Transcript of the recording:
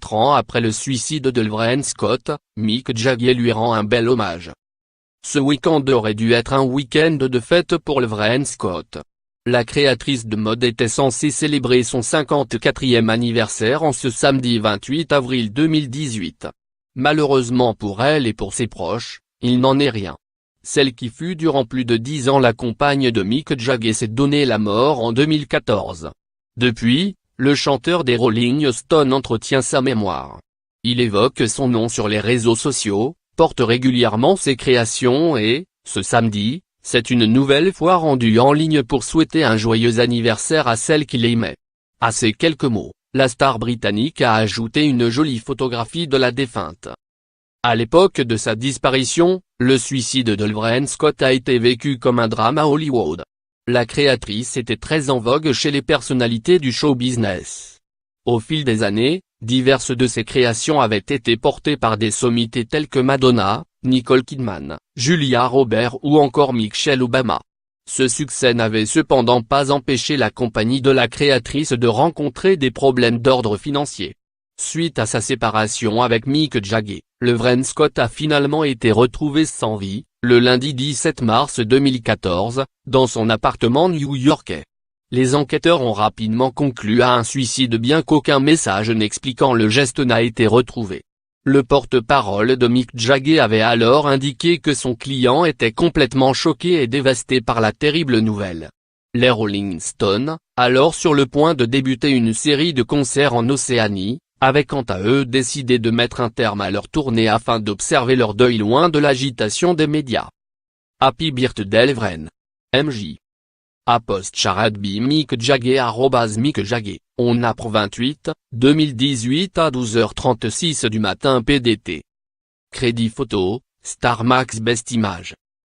4 ans après le suicide de L'Vresne Scott, Mick Jagger lui rend un bel hommage. Ce week-end aurait dû être un week-end de fête pour L'Vresne Scott. La créatrice de mode était censée célébrer son 54e anniversaire en ce samedi 28 avril 2018. Malheureusement pour elle et pour ses proches, il n'en est rien. Celle qui fut durant plus de 10 ans la compagne de Mick Jagger s'est donné la mort en 2014. Depuis, le chanteur des Rolling Stones entretient sa mémoire. Il évoque son nom sur les réseaux sociaux, porte régulièrement ses créations et, ce samedi, c'est une nouvelle fois rendu en ligne pour souhaiter un joyeux anniversaire à celle qu'il aimait. À ces quelques mots, la star britannique a ajouté une jolie photographie de la défunte. À l'époque de sa disparition, le suicide de L'Vresne Scott a été vécu comme un drame à Hollywood. La créatrice était très en vogue chez les personnalités du show business. Au fil des années, diverses de ses créations avaient été portées par des sommités telles que Madonna, Nicole Kidman, Julia Roberts ou encore Michelle Obama. Ce succès n'avait cependant pas empêché la compagnie de la créatrice de rencontrer des problèmes d'ordre financier. Suite à sa séparation avec Mick Jagger, L'Vresne Scott a finalement été retrouvé sans vie, le lundi 17 mars 2014, dans son appartement new-yorkais. Les enquêteurs ont rapidement conclu à un suicide bien qu'aucun message n'expliquant le geste n'a été retrouvé. Le porte-parole de Mick Jagger avait alors indiqué que son client était complètement choqué et dévasté par la terrible nouvelle. Les Rolling Stones, alors sur le point de débuter une série de concerts en Océanie, avaient quant à eux décidé de mettre un terme à leur tournée afin d'observer leur deuil loin de l'agitation des médias. Happy Birthday L'Vresne. MJ. @charade_by Mick Jagger @Mick Jagger, on a pour 28, 2018 à 12h36 du matin PDT. Crédit photo, Star Max Best Image.